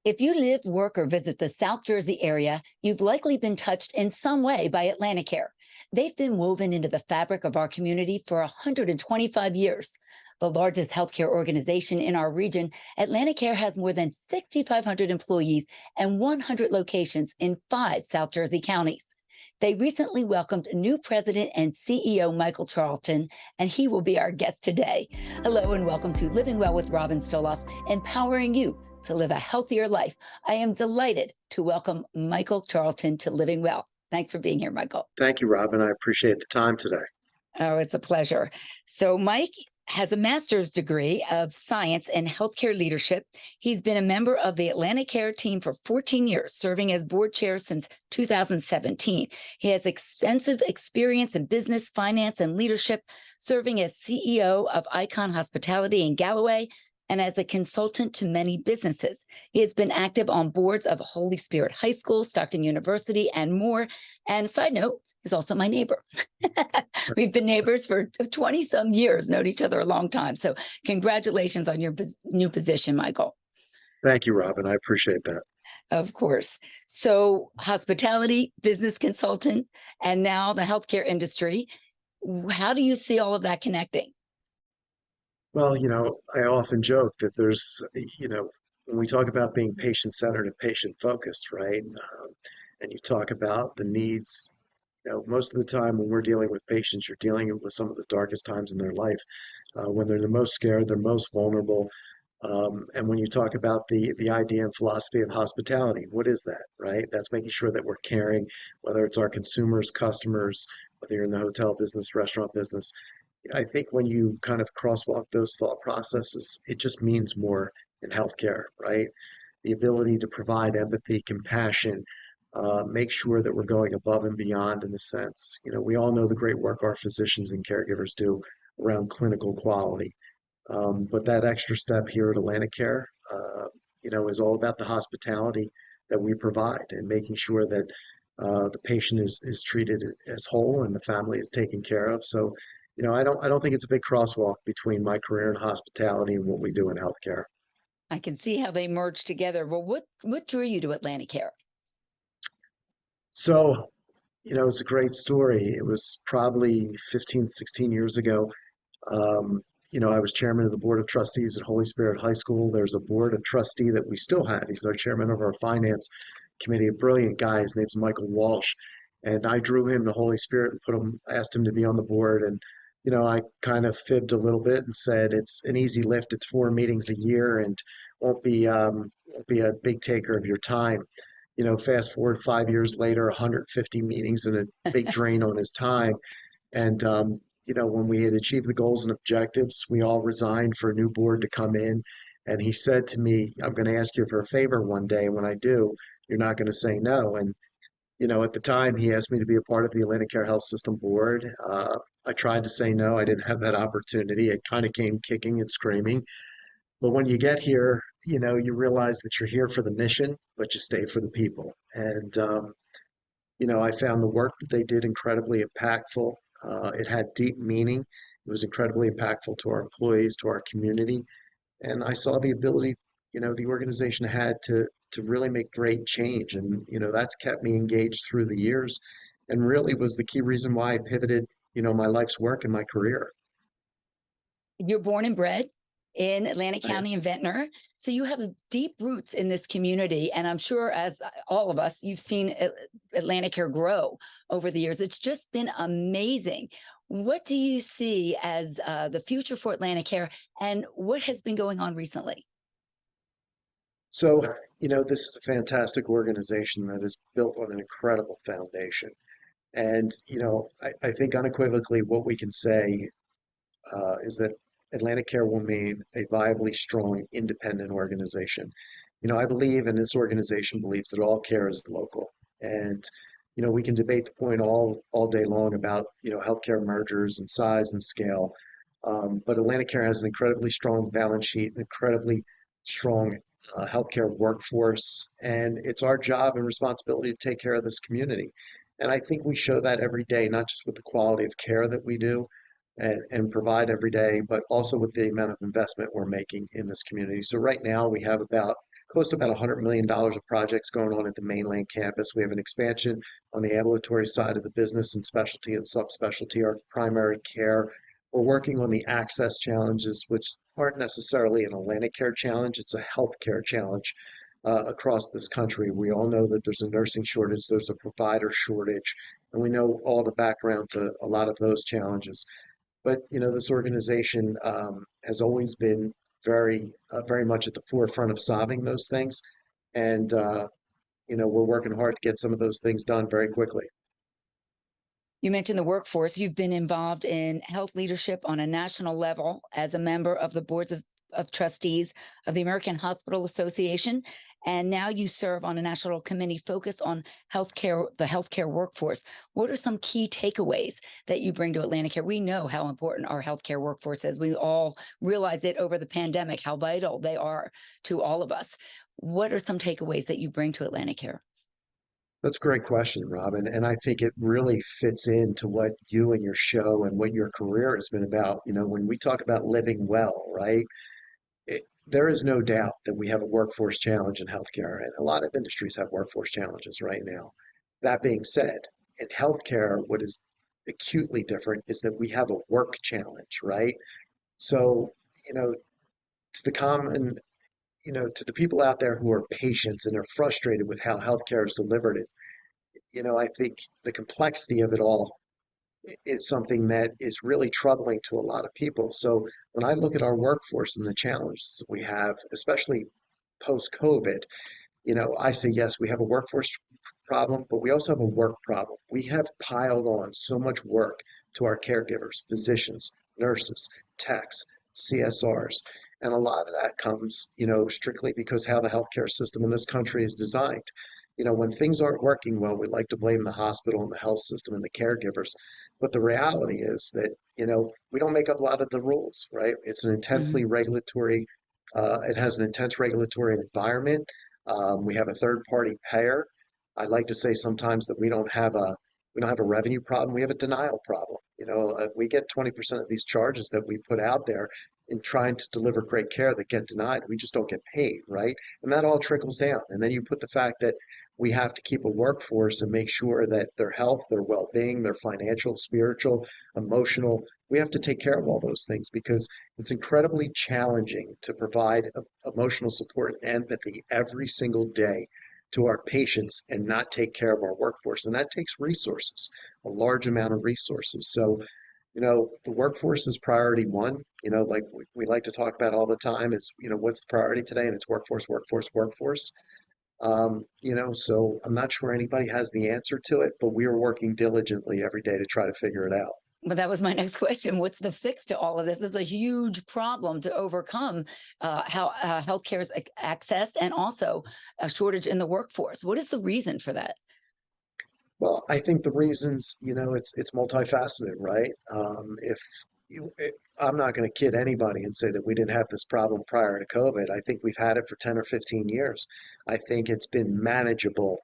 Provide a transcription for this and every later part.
If you live, work, or visit the South Jersey area, you've likely been touched in some way by AtlantiCare. They've been woven into the fabric of our community for 125 years. The largest healthcare organization in our region, AtlantiCare has more than 6,500 employees and 100 locations in 5 South Jersey counties. They recently welcomed new president and CEO Michael Charlton, and he will be our guest today. Hello, and welcome to Living Well with Robin Stoloff, empowering you to live a healthier life. I am delighted to welcome Michael Charlton to Living Well. Thanks for being here, Michael. Thank you, Robin. I appreciate the time today. Oh, it's a pleasure. So, Mike has a master's degree of science in healthcare leadership. He's been a member of the AtlantiCare team for 14 years, serving as board chair since 2017. He has extensive experience in business, finance, and leadership, serving as CEO of Icon Hospitality in Galloway and as a consultant to many businesses. He has been active on boards of Holy Spirit High School, Stockton University, and more. And side note, he's also my neighbor. We've been neighbors for 20 some years, known each other a long time. So congratulations on your new position, Michael. Thank you, Robin. I appreciate that. Of course. So hospitality, business consultant, and now the healthcare industry. How do you see all of that connecting? Well, I often joke that when we talk about being patient-centered and patient-focused, right? And you talk about the needs, most of the time when we're dealing with patients, you're dealing with some of the darkest times in their life, when they're the most scared, they're most vulnerable. And when you talk about the idea and philosophy of hospitality, what is that, right? That's making sure that we're caring, whether it's our consumers, customers, whether you're in the hotel business, restaurant business. I think when you kind of crosswalk those thought processes, it just means more in healthcare, right? The ability to provide empathy, compassion, make sure that we're going above and beyond in a sense. We all know the great work our physicians and caregivers do around clinical quality. But that extra step here at AtlantiCare, is all about the hospitality that we provide and making sure that the patient is treated as whole and the family is taken care of. So, I don't think it's a big crosswalk between my career in hospitality and what we do in healthcare. I can see how they merge together. Well, what drew you to AtlantiCare? So, it's a great story. It was probably 15, 16 years ago. Um, I was chairman of the board of trustees at Holy Spirit High School. There's a board of trustee that we still have. He's our chairman of our finance committee, a brilliant guy. His name's Michael Walsh. And I drew him to Holy Spirit and asked him to be on the board. And, I kind of fibbed a little bit and said, it's an easy lift. It's 4 meetings a year and won't be a big taker of your time. Fast forward 5 years later, 150 meetings and a big drain on his time. And, when we had achieved the goals and objectives, we all resigned for a new board to come in. And he said to me, I'm going to ask you for a favor one day. And when I do, you're not going to say no. And, at the time, he asked me to be a part of the AtlantiCare Health System board. I tried to say no. I didn't have that opportunity. It kind of came kicking and screaming. But when you get here, you realize that you're here for the mission, but you stay for the people. And, I found the work that they did incredibly impactful. It had deep meaning. It was incredibly impactful to our employees, to our community. And I saw the ability, the organization had to really make great change. And, that's kept me engaged through the years and really was the key reason why I pivoted, my life's work and my career. You're born and bred in Atlantic I County and Ventnor. So you have deep roots in this community. And I'm sure, as all of us, you've seen AtlantiCare grow over the years. It's just been amazing. What do you see as the future for AtlantiCare, and what has been going on recently? So, this is a fantastic organization that is built on an incredible foundation. And, I think unequivocally what we can say is that AtlantiCare will remain a viably strong, independent organization. I believe, and this organization believes, that all care is local. And, we can debate the point all day long about, healthcare mergers and size and scale. But AtlantiCare has an incredibly strong balance sheet, an incredibly strong healthcare workforce, and it's our job and responsibility to take care of this community. And I think we show that every day, not just with the quality of care that we do and provide every day, but also with the amount of investment we're making in this community. So right now we have about close to about $100 million of projects going on at the mainland campus. We have an expansion on the ambulatory side of the business and specialty and subspecialty, our primary care. We're working on the access challenges, which aren't necessarily an AtlantiCare challenge, it's a healthcare challenge across this country. We all know that there's a nursing shortage, there's a provider shortage, and we know all the background to a lot of those challenges. But this organization has always been very much at the forefront of solving those things, and we're working hard to get some of those things done very quickly. You mentioned the workforce. You've been involved in health leadership on a national level as a member of the boards of trustees of the American Hospital Association. And now you serve on a national committee focused on healthcare, the healthcare workforce. What are some key takeaways that you bring to AtlantiCare? We know how important our healthcare workforce is. We all realized it over the pandemic, how vital they are to all of us. What are some takeaways that you bring to AtlantiCare? That's a great question, Robin. And I think it really fits into what you and your show and what your career has been about. When we talk about living well, right? There is no doubt that we have a workforce challenge in healthcare, and a lot of industries have workforce challenges right now. That being said, in healthcare, what is acutely different is that we have a work challenge, right? So, to the common, to the people out there who are patients and are frustrated with how healthcare is delivered, I think the complexity of it all is something that is really troubling to a lot of people. So when I look at our workforce and the challenges that we have, especially post-COVID, I say, yes, we have a workforce problem, but we also have a work problem. We have piled on so much work to our caregivers, physicians, nurses, techs, CSRs. And a lot of that comes, strictly because how the healthcare system in this country is designed. When things aren't working well, we like to blame the hospital and the health system and the caregivers. But the reality is that, we don't make up a lot of the rules, right? It's an intensely Mhm. regulatory, it has an intense regulatory environment. We have a third party payer. I like to say sometimes that we don't have a revenue problem. We have a denial problem. We get 20% of these charges that we put out there in trying to deliver great care that get denied. We just don't get paid, right? And that all trickles down. And then you put the fact that we have to keep a workforce and make sure that their health, their well-being, their financial, spiritual, emotional, we have to take care of all those things because it's incredibly challenging to provide emotional support and empathy every single day to our patients and not take care of our workforce. And that takes resources, a large amount of resources. So, the workforce is priority one. Like we like to talk about all the time is, what's the priority today? And it's workforce, workforce, workforce. So I'm not sure anybody has the answer to it, but we are working diligently every day to try to figure it out. But that was my next question. What's the fix to all of this? This is a huge problem to overcome how healthcare is accessed and also a shortage in the workforce. What is the reason for that? Well, I think the reasons, it's multifaceted, right? If I'm not going to kid anybody and say that we didn't have this problem prior to COVID. I think we've had it for 10 or 15 years. I think it's been manageable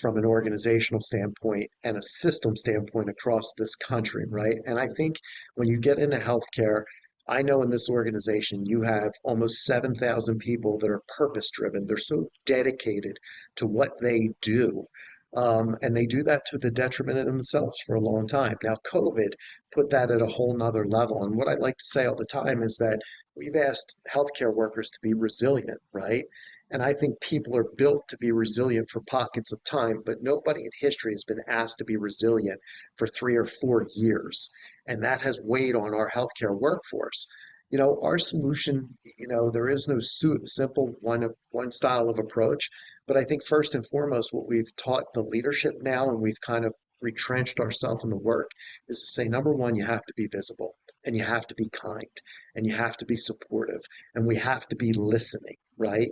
from an organizational standpoint and a system standpoint across this country, right? And I think when you get into healthcare, I know in this organization you have almost 7,000 people that are purpose driven. They're so dedicated to what they do. And they do that to the detriment of themselves for a long time. Now, COVID put that at a whole nother level. And what I like to say all the time is that we've asked healthcare workers to be resilient, right? And I think people are built to be resilient for pockets of time, but nobody in history has been asked to be resilient for 3 or 4 years. And that has weighed on our healthcare workforce. Our solution, there is no simple one style of approach, but I think first and foremost, what we've taught the leadership now, and we've kind of retrenched ourselves in the work, is to say, number one, you have to be visible, and you have to be kind, and you have to be supportive, and we have to be listening, right?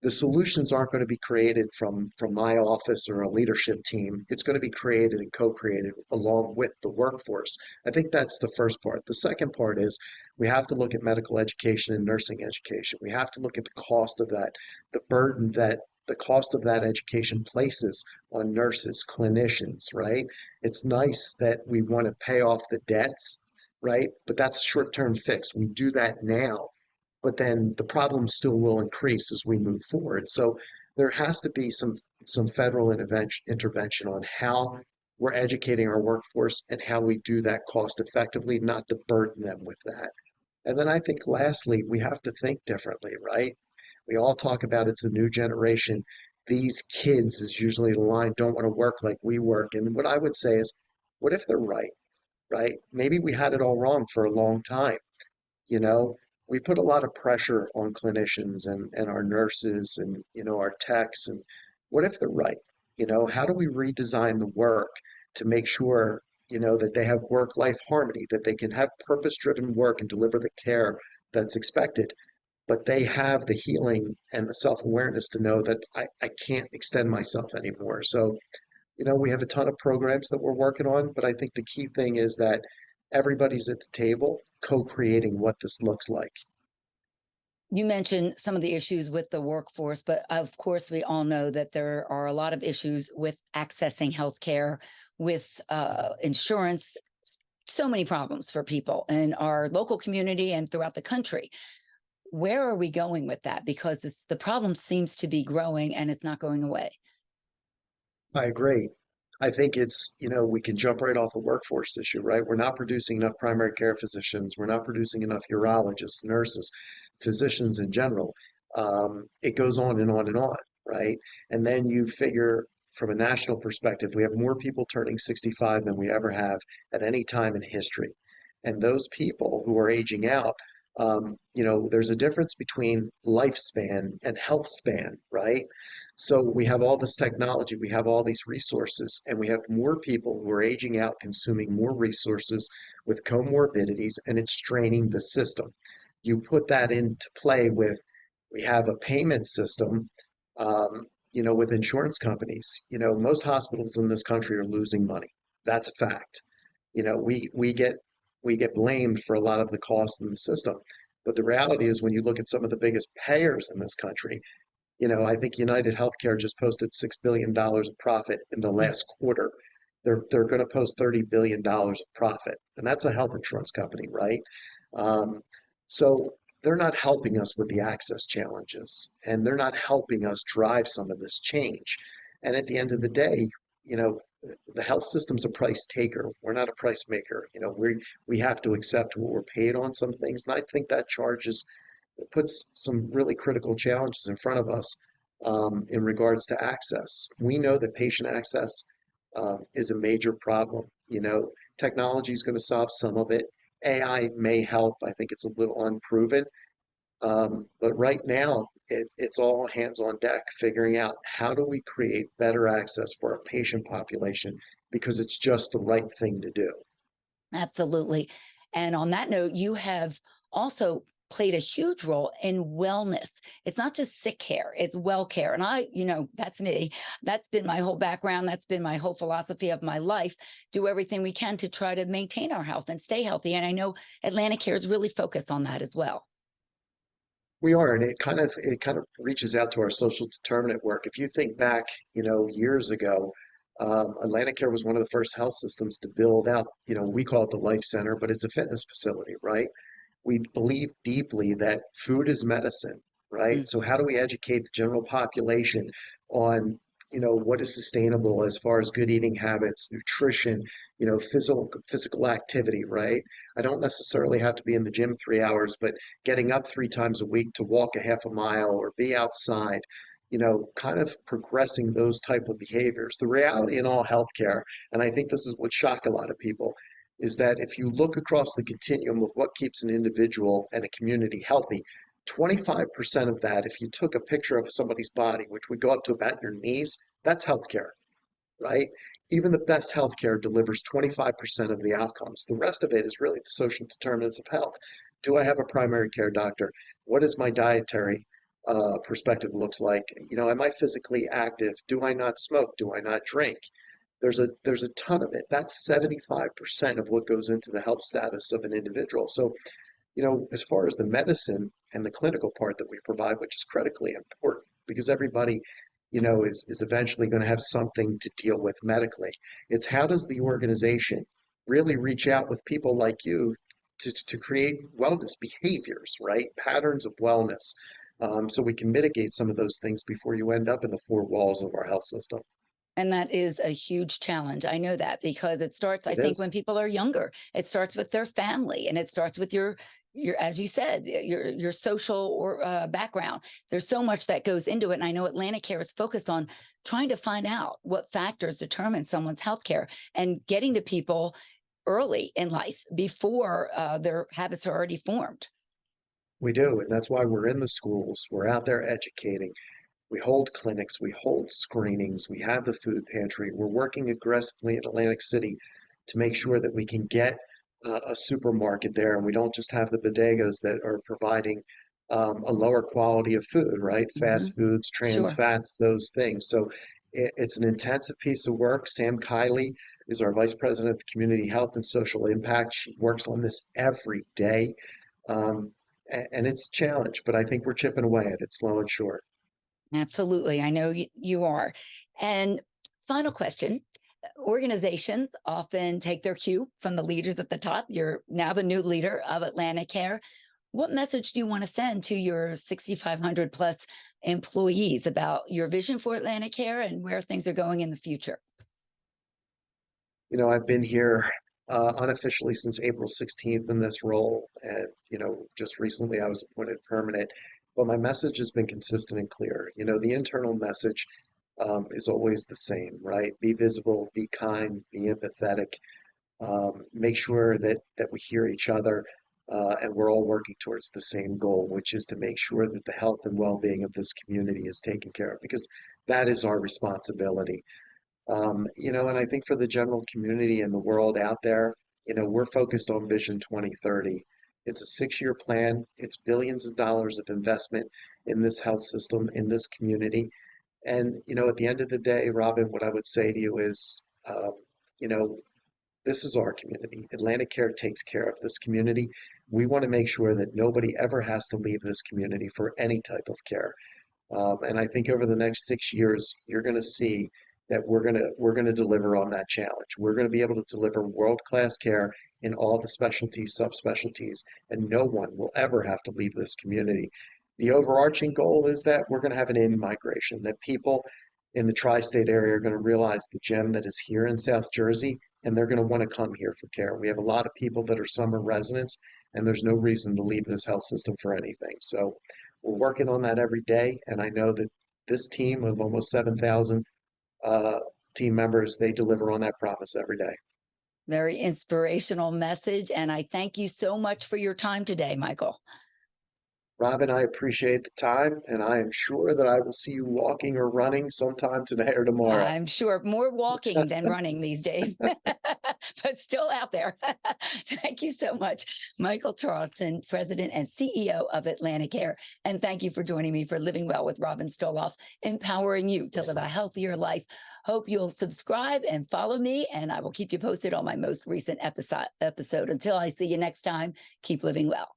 The solutions aren't going to be created from my office or a leadership team. It's going to be created and co-created along with the workforce. I think that's the first part. The second part is we have to look at medical education and nursing education. We have to look at the cost of that, the burden that the cost of that education places on nurses, clinicians, right? It's nice that we want to pay off the debts, right? But that's a short-term fix. We do that now but then the problem still will increase as we move forward. So there has to be some federal intervention on how we're educating our workforce and how we do that cost effectively, not to burden them with that. And then I think lastly, we have to think differently, right? We all talk about it's a new generation. These kids is usually the line, don't want to work like we work. And what I would say is, what if they're right, right? Maybe we had it all wrong for a long time. You know, we put a lot of pressure on clinicians and our nurses and, our techs. And what if they're right? How do we redesign the work to make sure, that they have work-life harmony, that they can have purpose-driven work and deliver the care that's expected, but they have the healing and the self-awareness to know that I can't extend myself anymore. So, we have a ton of programs that we're working on, but I think the key thing is that everybody's at the table co-creating what this looks like. You mentioned some of the issues with the workforce, but of course, we all know that there are a lot of issues with accessing healthcare, with insurance, so many problems for people in our local community and throughout the country. Where are we going with that? Because the problem seems to be growing and it's not going away. I agree. I think we can jump right off the workforce issue, right? We're not producing enough primary care physicians. We're not producing enough urologists, nurses, physicians in general. It goes on and on and on, right? And then you figure from a national perspective, we have more people turning 65 than we ever have at any time in history. And those people who are aging out, there's a difference between lifespan and health span, right? So we have all this technology, we have all these resources, and we have more people who are aging out, consuming more resources with comorbidities, and it's straining the system. You put that into play with, we have a payment system, with insurance companies. Most hospitals in this country are losing money. That's a fact. We get blamed for a lot of the cost in the system. But the reality is when you look at some of the biggest payers in this country, I think United Healthcare just posted $6 billion of profit in the last quarter. They're going to post $30 billion of profit, and that's a health insurance company, right? Um, so they're not helping us with the access challenges, and they're not helping us drive some of this change. And at the end of the day, you know, the health system's a price taker. We're not a price maker. We have to accept what we're paid on some things, and I think that charges it puts some really critical challenges in front of us in regards to access. We know that patient access is a major problem. Technology is going to solve some of it. AI may help. I think it's a little unproven. But right now, it's all hands on deck, figuring out how do we create better access for our patient population because it's just the right thing to do. Absolutely. And on that note, you have also played a huge role in wellness. It's not just sick care, it's well care. And that's me. That's been my whole background. That's been my whole philosophy of my life. Do everything we can to try to maintain our health and stay healthy. And I know AtlantiCare is really focused on that as well. We are, and it kind of reaches out to our social determinant work. If you think back, years ago, AtlantiCare was one of the first health systems to build out, we call it the Life Center, but it's a fitness facility, right? We believe deeply that food is medicine, right? Mm. So how do we educate the general population on, what is sustainable as far as good eating habits, nutrition, physical activity, right? I don't necessarily have to be in the gym 3 hours, but getting up 3 times a week to walk a half a mile or be outside, kind of progressing those type of behaviors. The reality in all healthcare, and I think this is what shocked a lot of people, is that if you look across the continuum of what keeps an individual and a community healthy, 25% of that, if you took a picture of somebody's body, which would go up to about your knees, that's healthcare, right? Even the best healthcare delivers 25% of the outcomes. The rest of it is really the social determinants of health. Do I have a primary care doctor? What is my dietary perspective looks like? Am I physically active? Do I not smoke? Do I not drink? There's a ton of it. That's 75% of what goes into the health status of an individual. So, as far as the medicine and the clinical part that we provide, which is critically important because everybody, is eventually going to have something to deal with medically. It's how does the organization really reach out with people like you to create wellness behaviors, right? Patterns of wellness, so we can mitigate some of those things before you end up in the four walls of our health system. And that is a huge challenge. I know that because it starts, I It think, is. when people are younger. It starts with their family, and it starts with your, as you said, your social or background. There's so much that goes into it, and I know AtlantiCare is focused on trying to find out what factors determine someone's health care and getting to people early in life before their habits are already formed. We do, and that's why we're in the schools. We're out there educating. We hold clinics, we hold screenings, we have the food pantry. We're working aggressively in Atlantic City to make sure that we can get a supermarket there and we don't just have the bodegas that are providing a lower quality of food, right? Hmm. Fast foods, trans Sure. fats, those things. So it's an intensive piece of work. Sam Kiley is our Vice President of Community Health and Social Impact. She works on this every day. Um, and it's a challenge, but I think we're chipping away at it, slow and sure. Absolutely. I know you are. And final question. Organizations often take their cue from the leaders at the top. You're now the new leader of AtlantiCare. What message do you want to send to your 6,500 plus employees about your vision for AtlantiCare and where things are going in the future? I've been here unofficially since April 16th in this role. And, just recently I was appointed permanent. But my message has been consistent and clear. The internal message is always the same, right? Be visible, be kind, be empathetic, make sure that we hear each other, and we're all working towards the same goal, which is to make sure that the health and well-being of this community is taken care of, because that is our responsibility. And I think for the general community and the world out there, we're focused on Vision 2030. It's a 6-year plan. It's billions of dollars of investment in this health system, in this community. And, at the end of the day, Robin, what I would say to you is, you know, this is our community. Atlantic Care takes care of this community. We want to make sure that nobody ever has to leave this community for any type of care. And I think over the next 6 years, you're going to see that we're going to deliver on that challenge. We're going to be able to deliver world-class care in all the specialties, subspecialties, and no one will ever have to leave this community. The overarching goal is that we're going to have an in-migration, that people in the tri-state area are going to realize the gem that is here in South Jersey, and they're going to want to come here for care. We have a lot of people that are summer residents, and there's no reason to leave this health system for anything. So we're working on that every day, and I know that this team of almost 7,000 uh, team members, they deliver on that promise every day. Very inspirational message. And I thank you so much for your time today, Michael. Robin, I appreciate the time, and I am sure that I will see you walking or running sometime today or tomorrow. I'm sure more walking than running these days, but still out there. Thank you so much, Michael Charlton, President and CEO of AtlantiCare. And thank you for joining me for Living Well with Robin Stoloff, empowering you to live a healthier life. Hope you'll subscribe and follow me, and I will keep you posted on my most recent episode. Until I see you next time, keep living well.